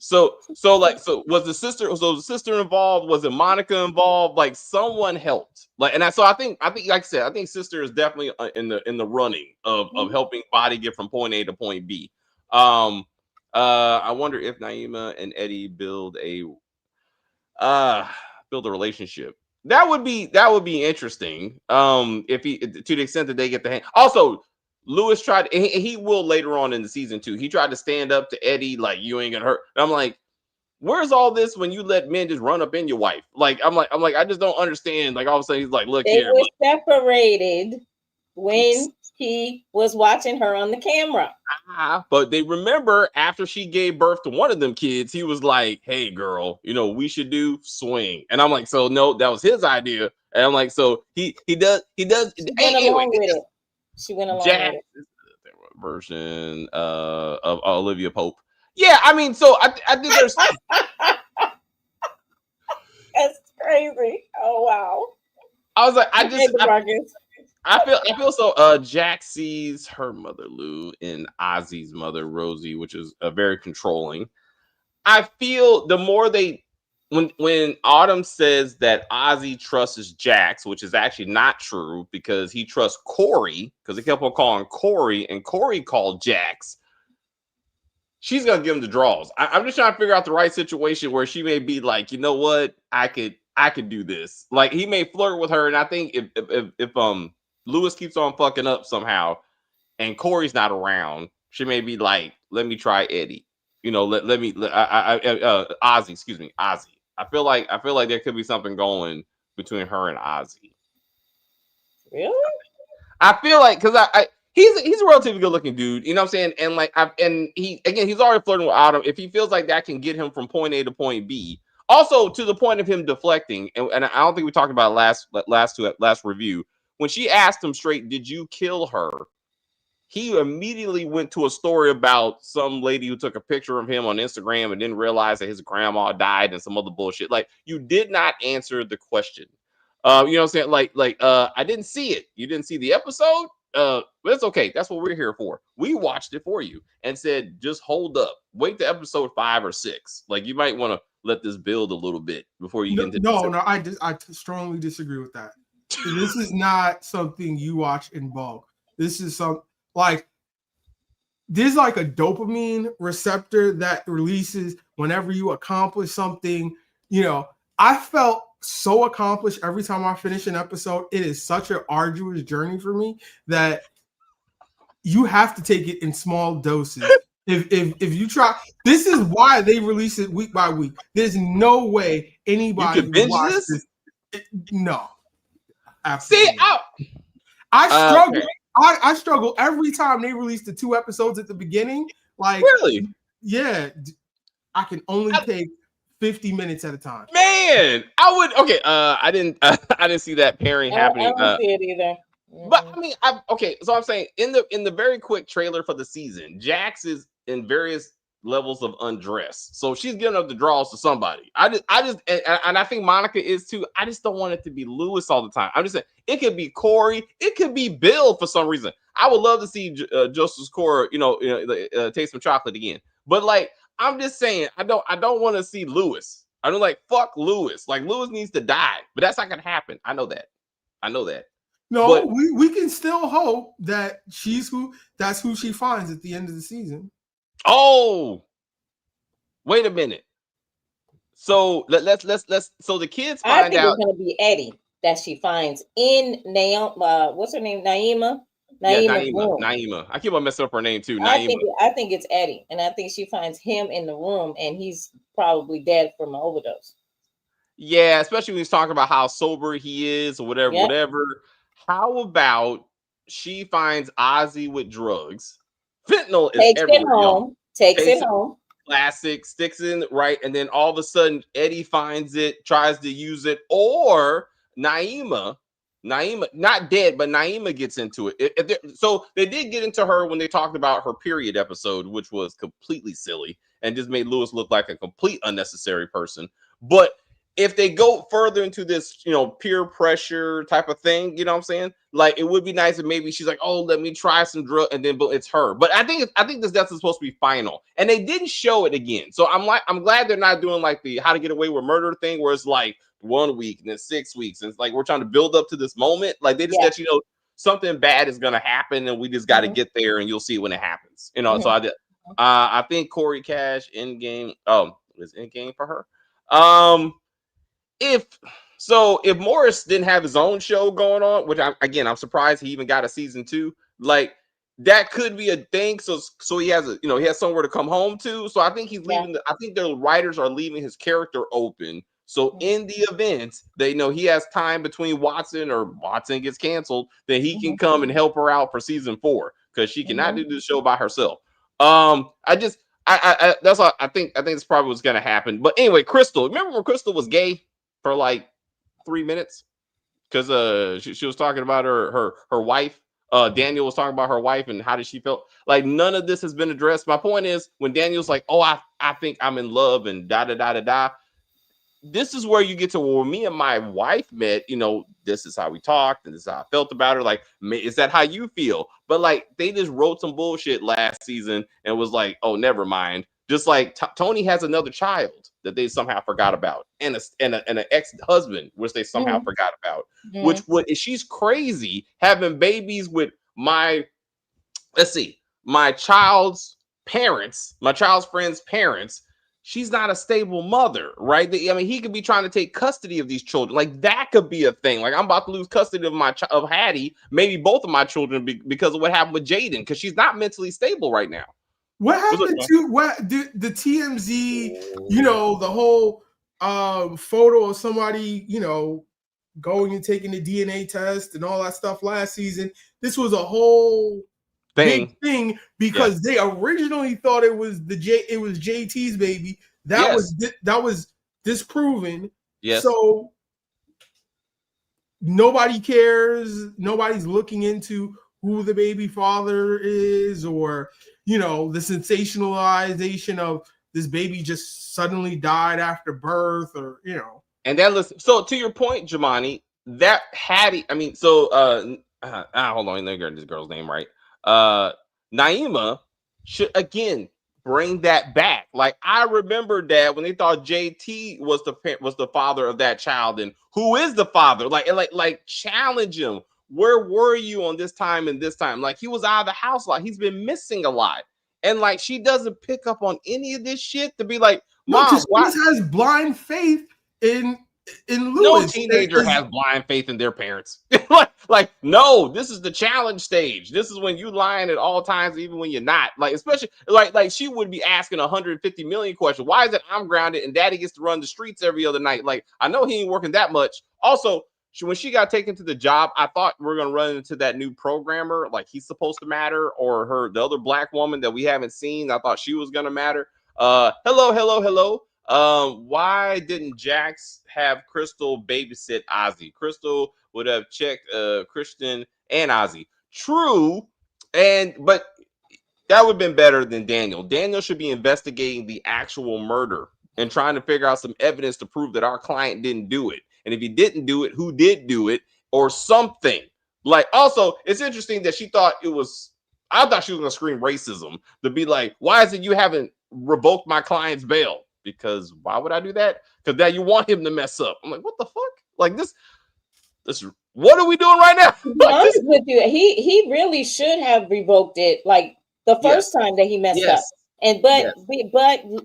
So was the sister? So the sister involved? Was it Monica involved? Like someone helped. Like, and I think like I said, I think sister is definitely in the running of helping Body get from point A to point B. I wonder if Naima and Eddie build a relationship. That would be interesting. If he, to the extent that they get the hand. Also, Lewis tried, and he will later on in the season 2. He tried to stand up to Eddie like, you ain't gonna hurt. And I'm like, where's all this when you let men just run up in your wife? Like, I'm like, I just don't understand. Like, all of a sudden he's like, look, they were separated when he was watching her on the camera. But they remember after she gave birth to one of them kids, he was like, hey girl, you know, we should do swing. And I'm like, so no, that was his idea. And I'm like, so he does. She went along with it. She went along with it. Version of Olivia Pope. Yeah, I mean, so I think there's that's crazy. Oh wow. I was like, I feel so. Jack sees her mother Lou and Ozzy's mother Rosie, which is very controlling. I feel the more when Autumn says that Ozzy trusts Jax, which is actually not true because he trusts Corey, because they kept on calling Corey and Corey called Jax. She's gonna give him the draws. I'm just trying to figure out the right situation where she may be like, you know what, I could do this. Like he may flirt with her, and I think if Lewis keeps on fucking up somehow, and Corey's not around, she may be like, let me try Eddie. You know, Ozzy. Excuse me, Ozzy. I feel like there could be something going between her and Ozzy. Really? I feel like because he's a relatively good looking dude, you know what I'm saying? And like he's already flirting with Autumn. If he feels like that can get him from point A to point B, also to the point of him deflecting, and I don't think we talked about last review when she asked him straight, "Did you kill her?" He immediately went to a story about some lady who took a picture of him on Instagram and didn't realize that his grandma died and some other bullshit. Like, you did not answer the question. You know what I'm saying? Like, I didn't see it. You didn't see the episode? But it's okay. That's what we're here for. We watched it for you and said, just hold up. Wait to episode 5 or 6. Like, you might want to let this build a little bit before you get into I strongly disagree with that. This is not something you watch in bulk. This is there's like a dopamine receptor that releases whenever you accomplish something. You know, I felt so accomplished every time I finish an episode. It is such an arduous journey for me that you have to take it in small doses. If you try, this is why they release it week by week. There's no way anybody could binge watch this. No, absolutely. See, I struggle. Okay. I struggle every time they release the 2 episodes at the beginning. Like, really? Yeah, I can only take 50 minutes at a time. Man, I would. Okay, I didn't see that pairing happening. I don't see it either. But I mean, so I'm saying in the very quick trailer for the season, Jax is in various levels of undress, so she's giving up the draws to somebody. I just, and I think Monica is too. I just don't want it to be Lewis all the time. I'm just saying it could be Corey, it could be Bill for some reason. I would love to see Justice Cora, taste some chocolate again. But like, I'm just saying, I don't want to see Lewis. I don't like fuck Lewis. Like Lewis needs to die, but that's not gonna happen. I know that. No, but we can still hope that that's who she finds at the end of the season. Oh, wait a minute. So let's so the kids find out. I think it's gonna be Eddie that she finds in what's her name? Naima. Naima. I keep on messing up her name too. Naima. I think it's Eddie, and I think she finds him in the room, and he's probably dead from an overdose. Yeah, especially when he's talking about how sober he is or whatever. How about she finds Ozzy with drugs? Fentanyl is everywhere. Takes it home. Classic, sticks in right, and then all of a sudden Eddie finds it, tries to use it, or Naima, not dead, but Naima gets into it. So they did get into her when they talked about her period episode, which was completely silly and just made Lewis look like a complete unnecessary person. But if they go further into this, peer pressure type of thing, you know what I'm saying? Like, it would be nice if maybe she's like, oh, let me try some drug, and then but it's her. But I think this death is supposed to be final, and they didn't show it again. So I'm glad they're not doing like the How to Get Away with Murder thing, where it's like 1 week and then 6 weeks, and it's like we're trying to build up to this moment. Like, they just let you know something bad is gonna happen, and we just got to get there, and you'll see when it happens. So I did. I think Corey Cash Endgame. Was Endgame for her? If Morris didn't have his own show going on, which I'm surprised he even got a season 2. Like, that could be a thing. So he has he has somewhere to come home to. So I think he's leaving. I think the writers are leaving his character open. So in the event they know he has time between Watson or Watson gets canceled, then he can come and help her out for season 4 because she cannot do the show by herself. That's all I think. I think it's probably what's gonna happen. But anyway, Crystal. Remember when Crystal was gay for like 3 minutes? Because she was talking about her wife. Daniel was talking about her wife and how did she feel. Like, none of this has been addressed. My point is, when Daniel's like, oh, I think I'm in love and da da da da da. This is where you get to, well, me and my wife met, this is how we talked and this is how I felt about her. Like, is that how you feel? But like, they just wrote some bullshit last season and was like, oh, never mind. Just like Tony has another child that they somehow forgot about, and an ex-husband, which they somehow forgot about, she's crazy having babies with my child's parents, my child's friend's parents. She's not a stable mother, right? He could be trying to take custody of these children. Like, that could be a thing. Like, I'm about to lose custody of Hattie, maybe both of my children, because of what happened with Jaden, because she's not mentally stable right now. What happened to the TMZ? The whole photo of somebody, going and taking the DNA test and all that stuff last season. This was a whole big thing because they originally thought it was JT's baby. That was disproven. Yes. So nobody cares. Nobody's looking into who the baby father is, or the sensationalization of this baby just suddenly died after birth, or And so to your point, Jamani, that Hattie, hold on, let me get this girl's name right. Naima should again bring that back. Like, I remember that when they thought JT was the father of that child, and who is the father? Like challenge him. Where were you on this time and this time? Like, he was out of the house a lot. He's been missing a lot. And like, she doesn't pick up on any of this shit to be like, Mom, why? She has blind faith in Lewis. No teenager has blind faith in their parents. like, no, this is the challenge stage. This is when you lying at all times, even when you're not. Like, especially like she would be asking 150 million questions. Why is it I'm grounded and Daddy gets to run the streets every other night? Like, I know he ain't working that much. Also, when she got taken to the job, I thought we were gonna run into that new programmer, like he's supposed to matter, or the other black woman that we haven't seen. I thought she was gonna matter. Hello. Why didn't Jax have Crystal babysit Ozzy? Crystal would have checked Christian and Ozzy. True, but that would have been better than Daniel. Daniel should be investigating the actual murder and trying to figure out some evidence to prove that our client didn't do it. And if he didn't do it, who did do it, or something. Like, also, it's interesting that I thought she was going to scream racism, to be like, why is it you haven't revoked my client's bail? Because why would I do that? Because now you want him to mess up. I'm like, what the fuck? Like, this what are we doing right now? To be honest with you, he really should have revoked it like the first time that he messed up. And but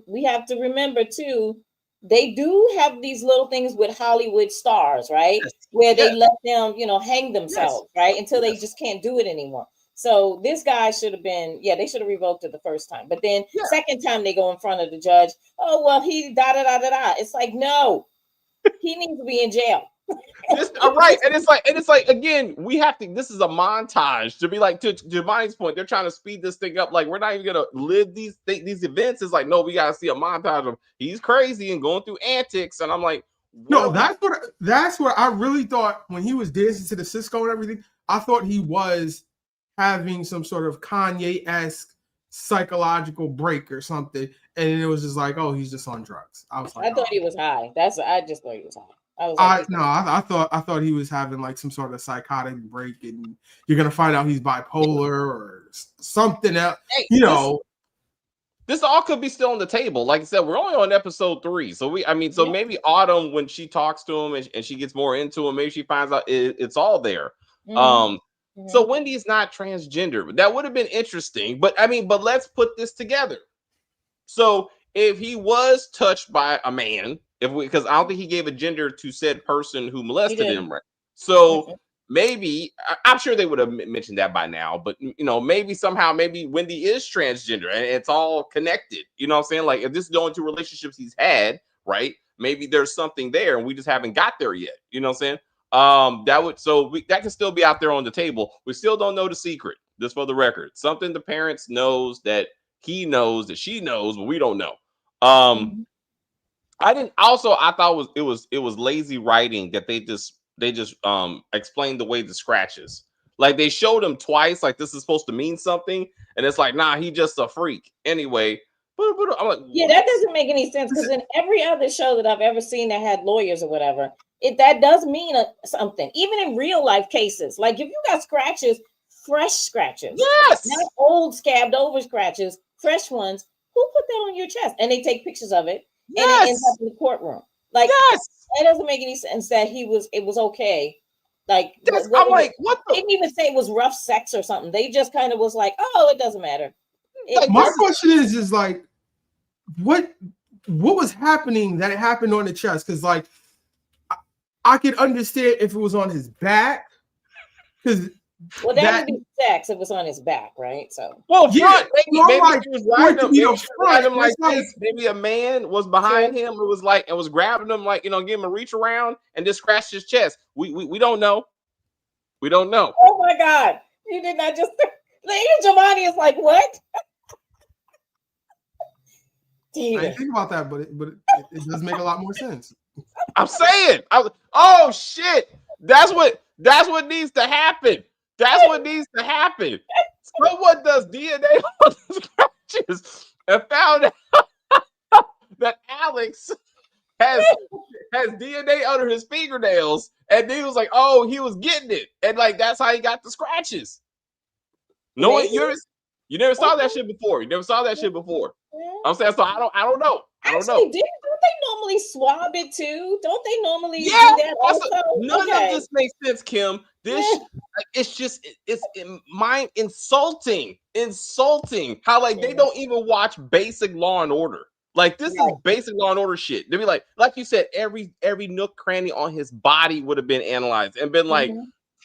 we have to remember too, they do have these little things with Hollywood stars, right? Where they let them, hang themselves, right? Until they just can't do it anymore. So this guy should have been, they should have revoked it the first time. But then second time they go in front of the judge, oh, well, he da-da-da-da-da. It's like, no, he needs to be in jail. Right. And it's like, again, we have to, this is a montage to be like, to Giovanni's point, they're trying to speed this thing up. Like, we're not even going to live these events. It's like, no, we got to see a montage of he's crazy and going through antics. And I'm like, no, that's what I really thought when he was dancing to the Cisco and everything. I thought he was having some sort of Kanye-esque psychological break or something, and it was just like, oh, he's just on drugs. I was like, I thought he was high. I just thought he was high. I was like, I thought he was having like some sort of psychotic break, and you're gonna find out he's bipolar or something else. Hey, you know, this all could be still on the table. Like I said, we're only on episode 3, so maybe Autumn, when she talks to him and she gets more into him, maybe she finds out it's all there. So Wendy's not transgender. That would have been interesting, but let's put this together. So if he was touched by a man, because I don't think he gave a gender to said person who molested him, right? So maybe, I'm sure they would have mentioned that by now, but maybe Wendy is transgender and it's all connected. You know what I'm saying? Like, if this is the only 2 relationships he's had, right? Maybe there's something there and we just haven't got there yet. You know what I'm saying? That can still be out there on the table. We still don't know the secret. Just for the record, something the parents knows that he knows that she knows, but we don't know. I thought it was lazy writing that they just explained the way the scratches. Like, they showed him twice, like this is supposed to mean something, and it's like, nah, he just a freak anyway. But I'm like, yeah, that doesn't make any sense, because in every other show that I've ever seen that had lawyers or whatever, that does mean something. Even in real life cases, like if you got scratches, fresh scratches, yes, not old scabbed over scratches, fresh ones, who put that on your chest? And they take pictures of it, and it ends up in the courtroom. Like, that doesn't make any sense that it was okay. Like, I'm like, what? They didn't even say it was rough sex or something. They just kind of was like, oh, it doesn't matter. My question is like, what was happening that it happened on the chest? Because like, I could understand if it was on his back, because that would be sex. It was on his back, right? So, well, front, maybe like, he was riding him like this. Maybe a man was behind him. It was like, and was grabbing him, like, give him a reach around and just scratched his chest. We don't know. We don't know. Oh my God! You did not just. Lady Giovanni is like, what? I didn't think about that, but it does make a lot more sense. I'm saying, oh shit, that's what needs to happen. That's what needs to happen. Someone does DNA on the scratches and found out that Alex has DNA under his fingernails, and he was like, oh, he was getting it, and like that's how he got the scratches. No, you never saw that shit before. You never saw that shit before. I'm saying, so I don't know. Don't they normally swab it too? Don't they normally do that also? None of this makes sense, Kim. It's mind insulting how like they don't even watch basic Law and Order. Like, this is basic Law and Order shit. They'd be like you said, every nook cranny on his body would have been analyzed and been like,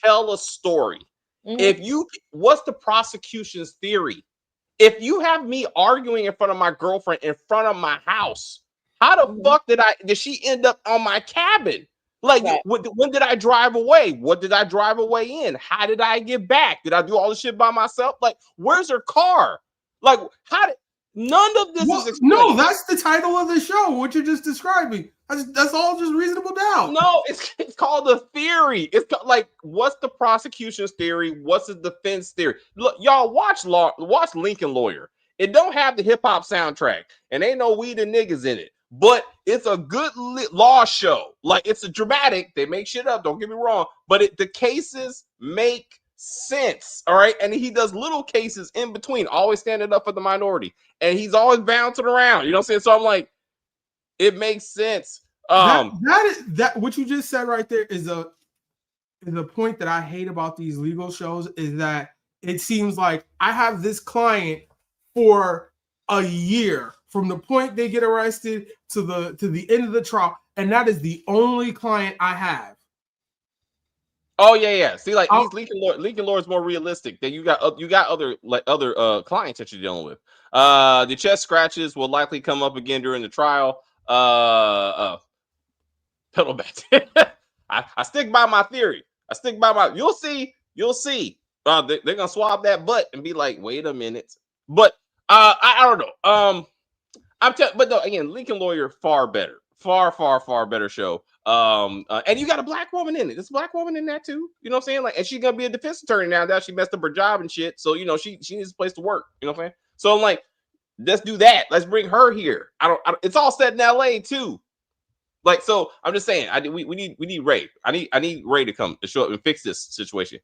tell a story. What's the prosecution's theory? If you have me arguing in front of my girlfriend in front of my house, how the fuck did she end up on my cabin? Like, when did I drive away? What did I drive away in? How did I get back? Did I do all this shit by myself? Like, where's her car? Like, none of this is explained. No, that's the title of the show, what you're just describing. That's all just reasonable doubt. No, it's called a theory. It's like, what's the prosecution's theory? What's the defense theory? Look, y'all watch Lincoln Lawyer. It don't have the hip hop soundtrack, and ain't no weed and niggas in it. But it's a good law show. Like, it's a dramatic. They make shit up. Don't get me wrong. But the cases make sense. All right. And he does little cases in between, always standing up for the minority. And he's always bouncing around. You know what I'm saying? So I'm like, it makes sense. That what you just said right there is a point that I hate about these legal shows, is that it seems like I have this client for a year from the point they get arrested to the end of the trial, and that is the only client I have. Oh yeah. See, like, Lincoln Lawyer is more realistic. That you got other clients that you're dealing with. The chest scratches will likely come up again during the trial. Pedal back. I stick by my theory. You'll see. They're gonna swab that butt and be like, wait a minute. But I don't know. But no, again, Lincoln Lawyer, far better show. And you got a black woman in it. There's a black woman in that too. You know what I'm saying? Like, and she's gonna be a defense attorney now that she messed up her job and shit. So, you know, she needs a place to work. You know what I'm saying? So I'm like, let's do that. Let's bring her here. I don't it's all set in LA too. Like, so I'm just saying, we need Ray. I need Ray to come to show up and fix this situation.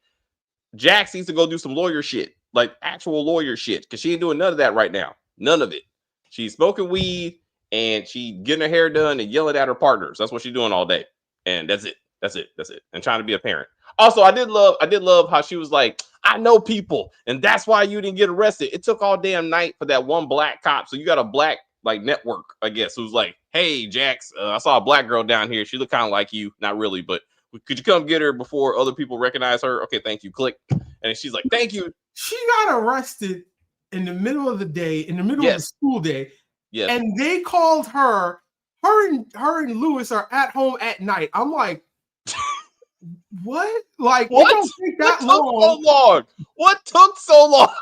Jax needs to go do some lawyer shit, like actual lawyer shit, because she ain't doing none of that right now. None of it. She's smoking weed and she getting her hair done and yelling at her partners. That's what she's doing all day. And that's it. That's it. And trying to be a parent. Also, I did love how she was like, I know people, and that's why you didn't get arrested. It took all damn night for that one black cop. So you got a black like network, I guess, who's like, hey, Jax, I saw a black girl down here. She looked kind of like you. Not really, but could you come get her before other people recognize her? Okay, thank you. Click. And she's like, thank you. She got arrested in the middle of the day, in the middle of the school day. Yes. And they called her. Her and Lewis are at home at night. I'm like, what? Like, what? It don't take that long. What took so long?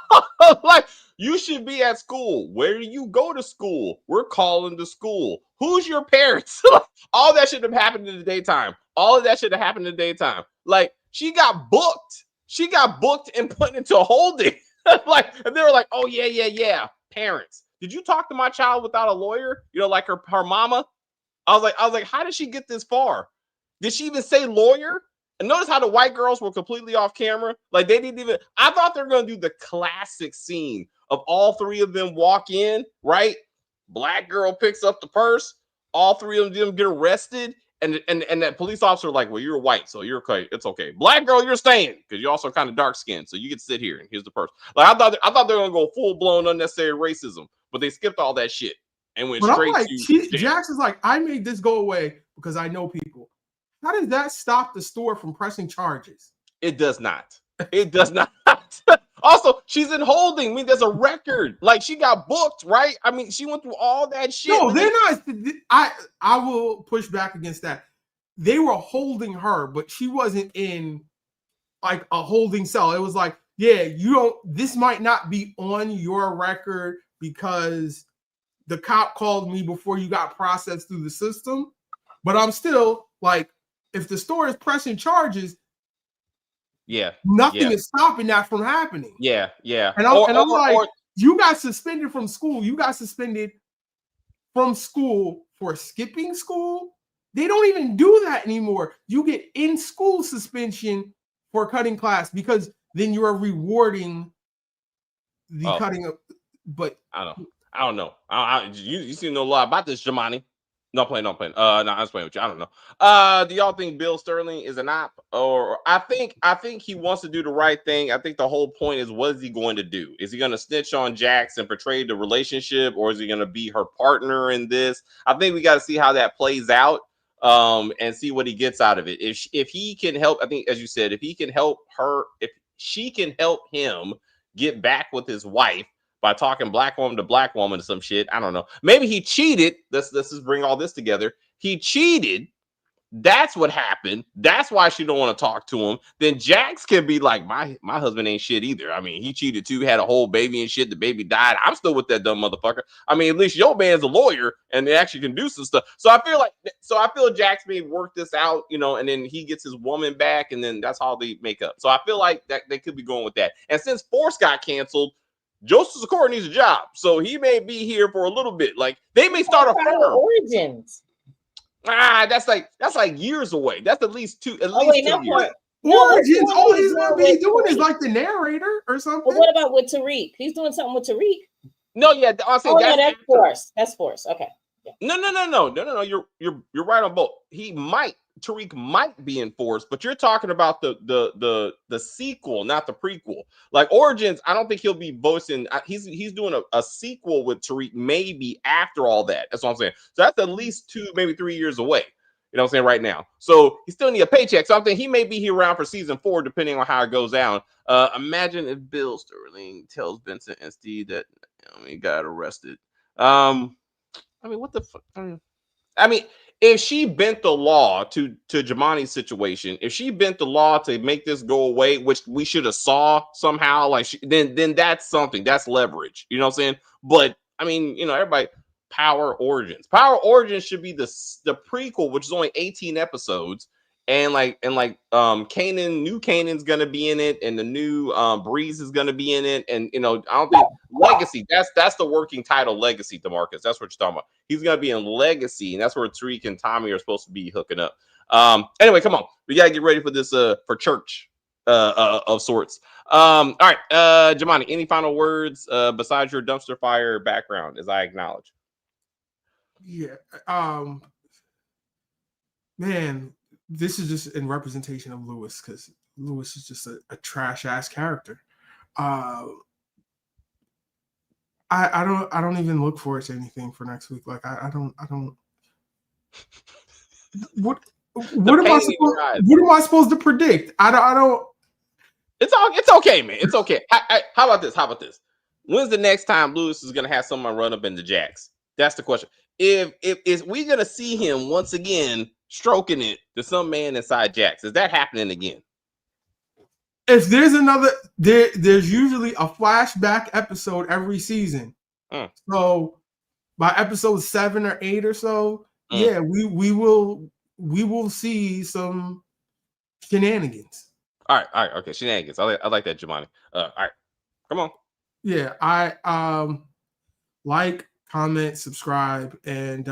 Like, you should be at school. Where do you go to school? We're calling the school. Who's your parents? All that should have happened in the daytime. All of that should have happened in the daytime. Like, she got booked. She got booked and put into holding. Like, and they were like, oh, yeah. Parents. Did you talk to my child without a lawyer? You know, like her mama? I was like, how did she get this far? Did she even say lawyer? And notice how the white girls were completely off camera. Like, they didn't even, I thought they were going to do the classic scene of all three of them walk in, right? Black girl picks up the purse. All three of them get arrested. And that police officer like, well, you're white, so you're okay. It's okay. Black girl, you're staying because you're also kind of dark skinned, so you get to sit here and here's the purse. Like, I thought they were gonna go full blown unnecessary racism, but they skipped all that shit and went straight to Jax is like, I made this go away because I know people. How does that stop the store from pressing charges? It does not. It does not. Also, she's in holding. I mean, there's a record. Like, she got booked, right? I mean, she went through all that shit. No, they're not. I will push back against that. They were holding her, but she wasn't in like a holding cell. It was like, yeah, this might not be on your record because the cop called me before you got processed through the system. But I'm still like, if the store is pressing charges, nothing is stopping that from happening. Yeah. And I'm like, you got suspended from school. You got suspended from school for skipping school. They don't even do that anymore. You get in-school suspension for cutting class because then you are rewarding the cutting up. But I don't know. You seem to know a lot about this, Jamani. No, playing. No, I'm just playing with you. I don't know. Do y'all think Bill Sterling is an op? Or I think he wants to do the right thing. I think the whole point is, what is he going to do? Is he going to snitch on Jax and portray the relationship, or is he going to be her partner in this? I think we got to see how that plays out, and see what he gets out of it. If he can help, I think, as you said, if he can help her, if she can help him get back with his wife by talking black woman to black woman to some shit. I don't know. Maybe he cheated. Let's just bring all this together. He cheated. That's what happened. That's why she don't want to talk to him. Then Jax can be like, my husband ain't shit either. I mean, he cheated too, had a whole baby and shit. The baby died. I'm still with that dumb motherfucker. I mean, at least your man's a lawyer and they actually can do some stuff. So I feel Jax may work this out, you know, and then he gets his woman back and then that's how they make up. So I feel like that they could be going with that. And since Force got canceled, Joseph Secor needs a job, so he may be here for a little bit. Like, they may start a firm. Origins. That's like years away. That's at least 2 years. Origins, all he's gonna be doing is like the narrator or something. But what about with Tariq? He's doing something with Tariq. No, yeah, I'll say that's Force. That's Force. Okay. Yeah. No. You're right on both. Tariq might be enforced, but you're talking about the sequel, not the prequel. Like Origins, I don't think he'll be voicing. He's doing a sequel with Tariq maybe after all that. That's what I'm saying. So that's at least 2, maybe 3 years away. You know what I'm saying right now. So he still need a paycheck. So I'm thinking he may be here around for season 4, depending on how it goes down. Imagine if Bill Sterling tells Vincent and Steve that he got arrested. I mean, what the fuck? I mean, if she bent the law to Jamani's situation, if she bent the law to make this go away, which we should have saw somehow, like then that's something. That's leverage. You know what I'm saying? But I mean, you know, everybody Power Origins. Power Origins should be the prequel, which is only 18 episodes. And Kanan, new Kanan's gonna be in it, and the new Breeze is gonna be in it, and I don't think Legacy. That's the working title, Legacy. DeMarcus, that's what you're talking about. He's gonna be in Legacy, and that's where Tariq and Tommy are supposed to be hooking up. Anyway, come on, we gotta get ready for this for church of sorts. All right, Jamani, any final words besides your dumpster fire background, as I acknowledge? Yeah, man. This is just in representation of Lewis, because Lewis is just a trash ass character. I don't even look forward to anything for next week. Like I don't. What am I supposed to predict? I don't. It's okay, man. It's okay. How about this? When's the next time Lewis is gonna have someone run up into Jax? That's the question. If we gonna see him once again stroking it to some man inside Jax, is that happening again? If there's another, there's usually a flashback episode every season. So by episode 7 or 8 or so, yeah, we will see some shenanigans. All right, okay, shenanigans. I like that, Jamani. All right, come on. Yeah, I like, comment, subscribe, and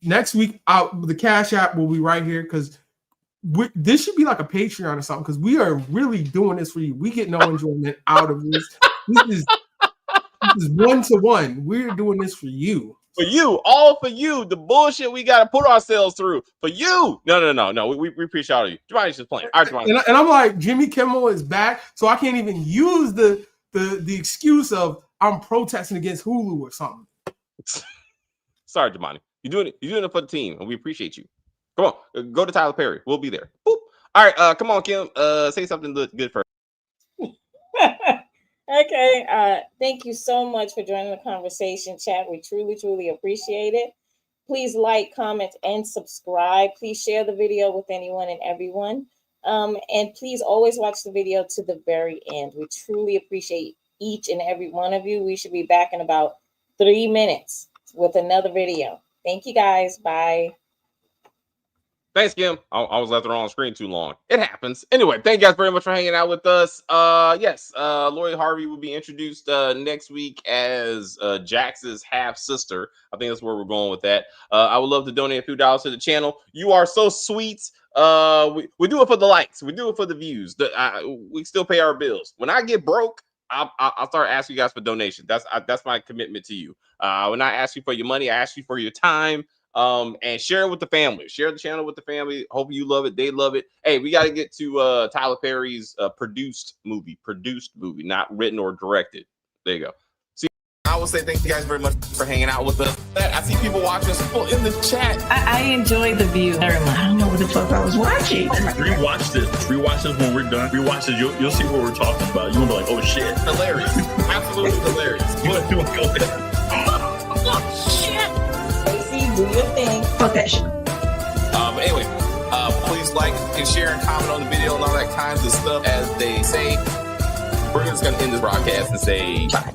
next week the Cash App will be right here, because this should be like a Patreon or something, because we are really doing this for you. We get no enjoyment out of this. This is 1-to-1. We're doing this for you. For you, all for you. The bullshit we got to put ourselves through for you. No. We appreciate all of you. Jamani's just playing. All right, Jamani. And I'm like, Jimmy Kimmel is back, so I can't even use the excuse of I'm protesting against Hulu or something. Sorry, Jamani. You're doing it for the team, and we appreciate you. Come on, go to Tyler Perry. We'll be there. Boop. All right, come on, Kim. Say something good first. Okay. Thank you so much for joining the conversation, chat. We truly appreciate it. Please like, comment, and subscribe. Please share the video with anyone and everyone. And please always watch the video to the very end. We truly appreciate each and every one of you. We should be back in about 3 minutes with another video. Thank you, guys. Bye. Thanks, Kim. I was left on the screen too long. It happens. Anyway, thank you guys very much for hanging out with us. Yes, Lori Harvey will be introduced next week as Jax's half sister. I think that's where we're going with that. I would love to donate a few dollars to the channel. You are so sweet. We do it for the likes. We do it for the views. We still pay our bills. When I get broke, I'll start asking you guys for donations. That's my commitment to you. When I ask you for your money, I ask you for your time. And share it with the family. Share the channel with the family. Hope you love it. They love it. Hey, we got to get to Tyler Perry's produced movie, not written or directed. There you go. I will say thank you guys very much for hanging out with us. I see people watching us in the chat. I enjoy the view very much. I don't know what the fuck I was watching. Rewatch this when we're done. Rewatch this. You'll see what we're talking about. You'll be like, oh shit. Hilarious. Absolutely hilarious. You want to go ahead? Oh shit. Do your thing. Fuck that shit. Anyway, please like and share and comment on the video and all that kinds of stuff. As they say, we're just going to end this broadcast and say bye.